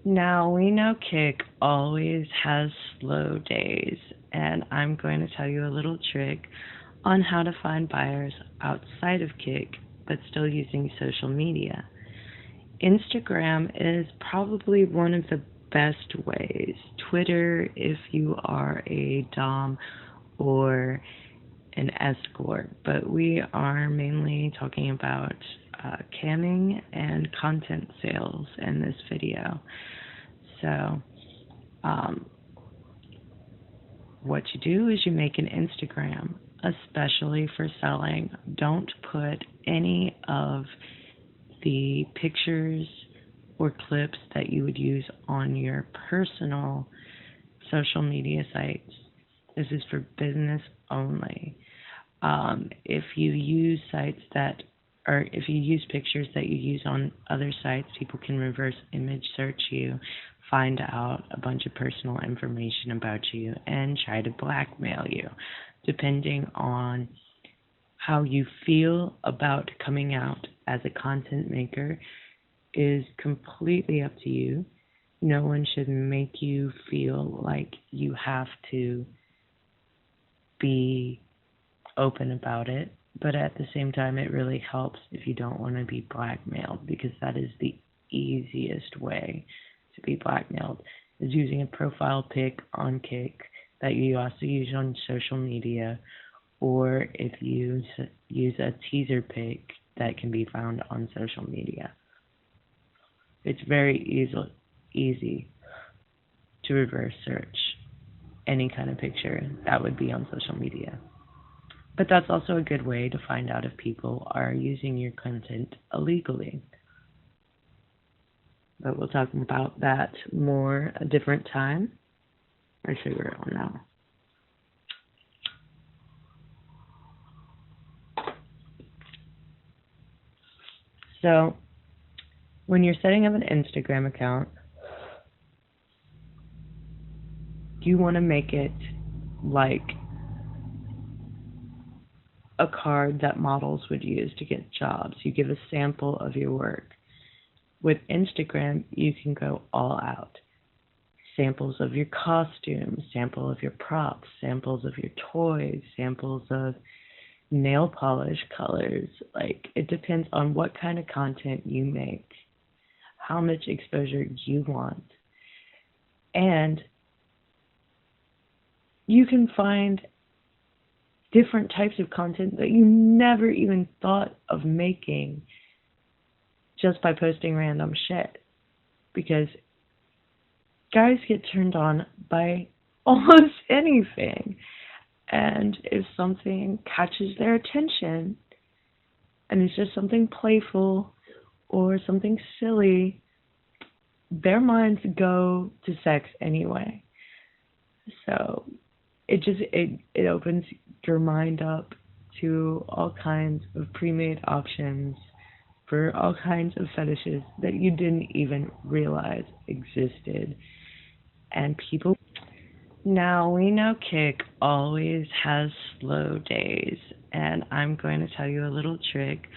Now, we know Kick always has slow days, and I'm going to tell you a little trick on how to find buyers outside of Kick but still using social media. Instagram is probably one of the best ways. Twitter, if you are a Dom or an escort, but we are mainly talking about camming and content sales in this video. So, um, what you do is you make an Instagram, especially for selling. Don't put any of the pictures or clips that you would use on your personal social media sites. This is for business only. If you use sites that or if you use pictures that you use on other sites, people can reverse image search you, find out a bunch of personal information about you, and try to blackmail you, depending on how you feel about coming out as a content maker is completely up to you. No one should make you feel like you have to be open about it, but at the same time, it really helps if you don't want to be blackmailed, because that is the easiest way to be blackmailed, is using a profile pic on Kick that you also use on social media, or if you use a teaser pic that can be found on social media. It's very easy to reverse search any kind of picture that would be on social media. But that's also a good way to find out if people are using your content illegally. But we'll talk about that more a different time. I figure it out now. So, when you're setting up an Instagram account, you want to make it like a card that models would use to get jobs. You give a sample of your work. With Instagram, you can go all out. Samples of your costumes, sample of your props, samples of your toys, samples of nail polish colors. Like, it depends on what kind of content you make, how much exposure you want. And you can find different types of content that you never even thought of making just by posting random shit. Because guys get turned on by almost anything. And if something catches their attention and it's just something playful or something silly, their minds go to sex anyway. So it opens your mind up to all kinds of pre-made options for all kinds of fetishes that you didn't even realize existed. And people, now we know Kick always has slow days, and I'm going to tell you a little trick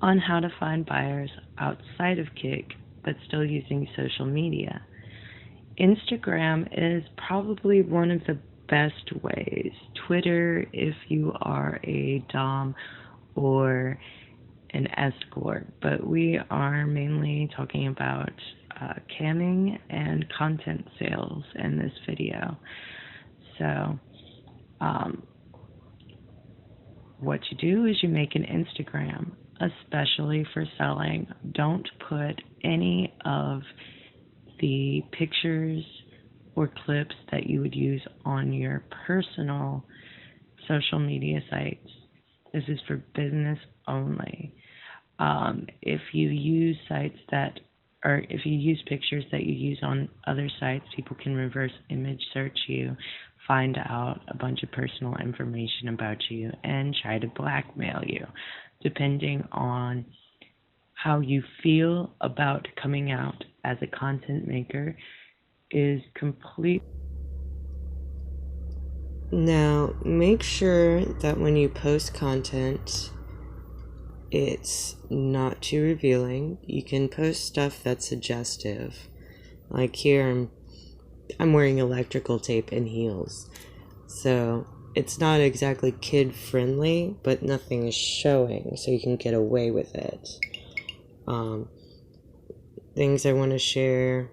on how to find buyers outside of Kick but still using social media. Instagram is probably one of the best ways. Twitter, if you are a Dom or an escort, but we are mainly talking about camming and content sales in this video. So, um, what you do is you make an Instagram, especially for selling. Don't put any of the pictures or clips that you would use on your personal social media sites. This is for business only. If you use sites that or if you use pictures that you use on other sites, people can reverse image search you, find out a bunch of personal information about you, and try to blackmail you, depending on how you feel about coming out as a content maker is complete. Now, make sure that when you post content, it's not too revealing. You can post stuff that's suggestive, Like here, I'm wearing electrical tape and heels. So it's not exactly kid friendly, but nothing is showing, so you can get away with it. Things I want to share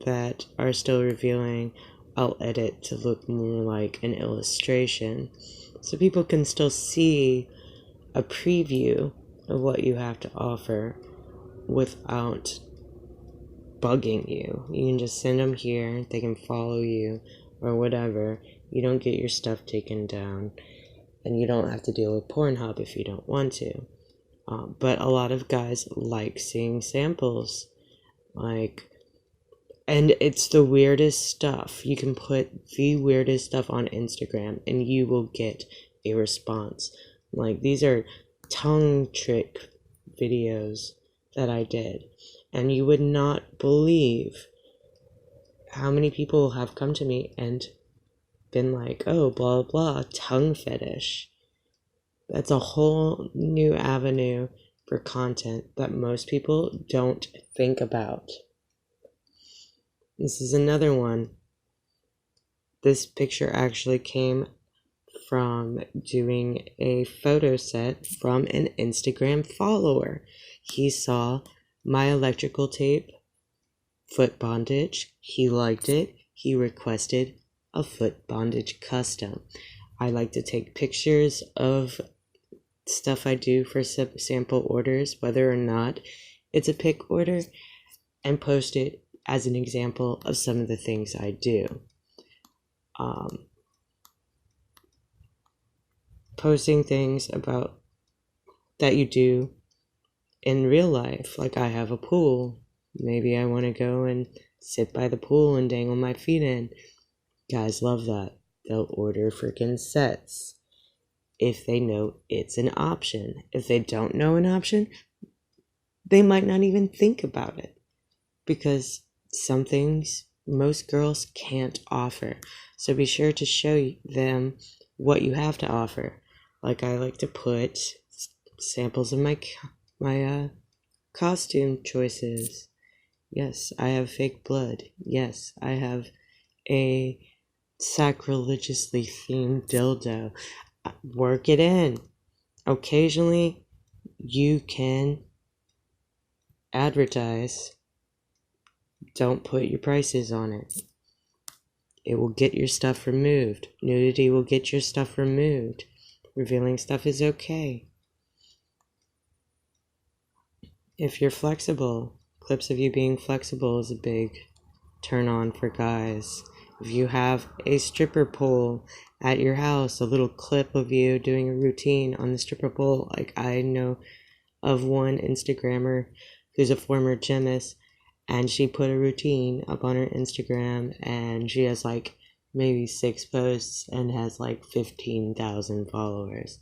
that are still revealing, I'll edit to look more like an illustration, so people can still see a preview of what you have to offer without bugging you. You can just send them here, they can follow you or whatever. You don't get your stuff taken down, and you don't have to deal with Pornhub if you don't want to. But a lot of guys like seeing samples, and it's the weirdest stuff. You can put the weirdest stuff on Instagram and you will get a response. Like, these are tongue trick videos that I did, and you would not believe how many people have come to me and been like, oh, blah blah, tongue fetish. That's a whole new avenue for content that most people don't think about. This is another one. This picture actually came from doing a photo set from an Instagram follower. He saw my electrical tape foot bondage. He liked it. He requested a foot bondage custom. I like to take pictures of stuff I do for sample orders, whether or not it's a pick order, and post it as an example of some of the things I do. Posting things about that you do in real life, like I have a pool. Maybe I want to go and sit by the pool and dangle my feet in. Guys love that. They'll order freaking sets if they know it's an option. If they don't know an option, they might not even think about it, because some things most girls can't offer. So be sure to show them what you have to offer. Like, I like to put samples of my costume choices. Yes, I have fake blood. Yes, I have a sacrilegiously themed dildo. Work it in. Occasionally, you can advertise. Don't put your prices on it. It will get your stuff removed. Nudity will get your stuff removed. Revealing stuff is okay. If you're flexible, clips of you being flexible is a big turn on for guys. If you have a stripper pole at your house, a little clip of you doing a routine on the stripper pole, like I know of one Instagrammer who's a former gymnast, and she put a routine up on her Instagram, and she has like maybe 6 posts and has like 15,000 followers.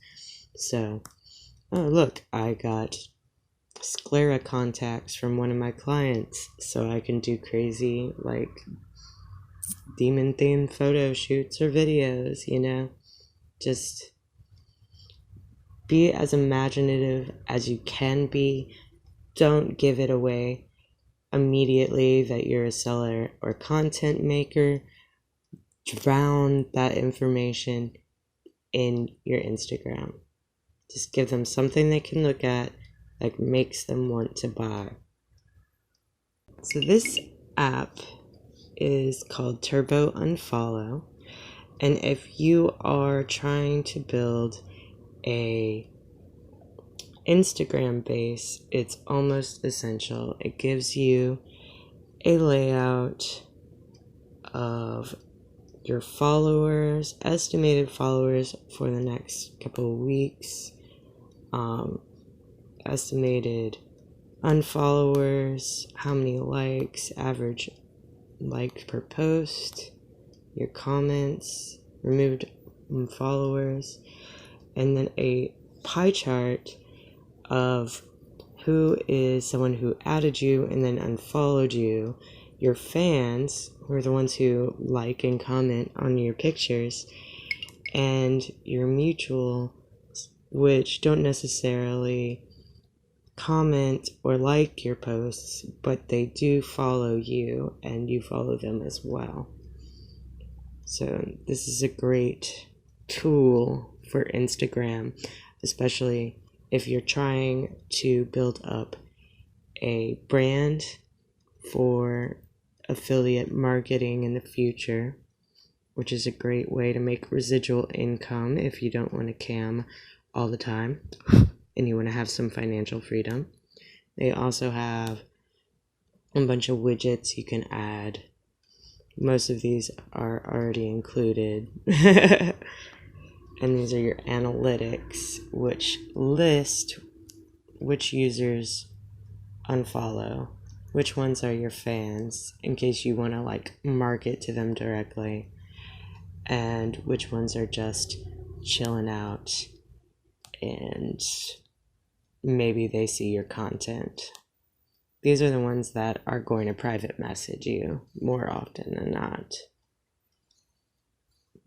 So, oh look, I got sclera contacts from one of my clients, so I can do crazy like demon themed photo shoots or videos, you know. Just be as imaginative as you can be. Don't give it away immediately that you're a seller or content maker. Drown that information in your Instagram. Just give them something they can look at that makes them want to buy. So this app is called Turbo Unfollow, and if you are trying to build a Instagram base, it's almost essential. It gives you a layout of your followers, estimated followers for the next couple of weeks, estimated unfollowers, how many likes, average likes per post, your comments, removed followers, and then a pie chart of who is someone who added you and then unfollowed you, your fans, who are the ones who like and comment on your pictures, and your mutuals, which don't necessarily comment or like your posts, but they do follow you and you follow them as well. So this is a great tool for Instagram, especially if you're trying to build up a brand for affiliate marketing in the future, which is a great way to make residual income if you don't want to cam all the time and you want to have some financial freedom. They also have a bunch of widgets you can add. Most of these are already included. And these are your analytics, which list which users unfollow, which ones are your fans, in case you want to like market to them directly, and which ones are just chilling out and maybe they see your content. These are the ones that are going to private message you more often than not.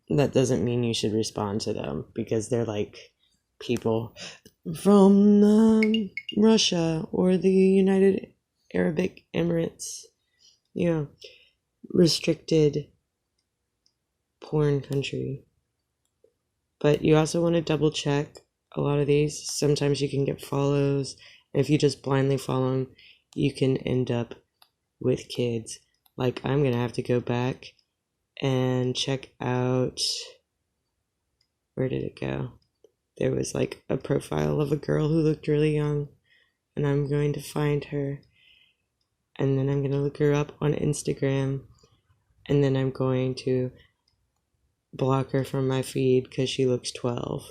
That doesn't mean you should respond to them, because they're like people from Russia or the United Arab Emirates, restricted porn country. But you also want to double check a lot of these. Sometimes you can get follows, and if you just blindly follow them, you can end up with kids. Like, I'm gonna have to go back and check out, where did it go? There was like a profile of a girl who looked really young, and I'm going to find her, and then I'm going to look her up on Instagram, and then I'm going to block her from my feed because she looks 12.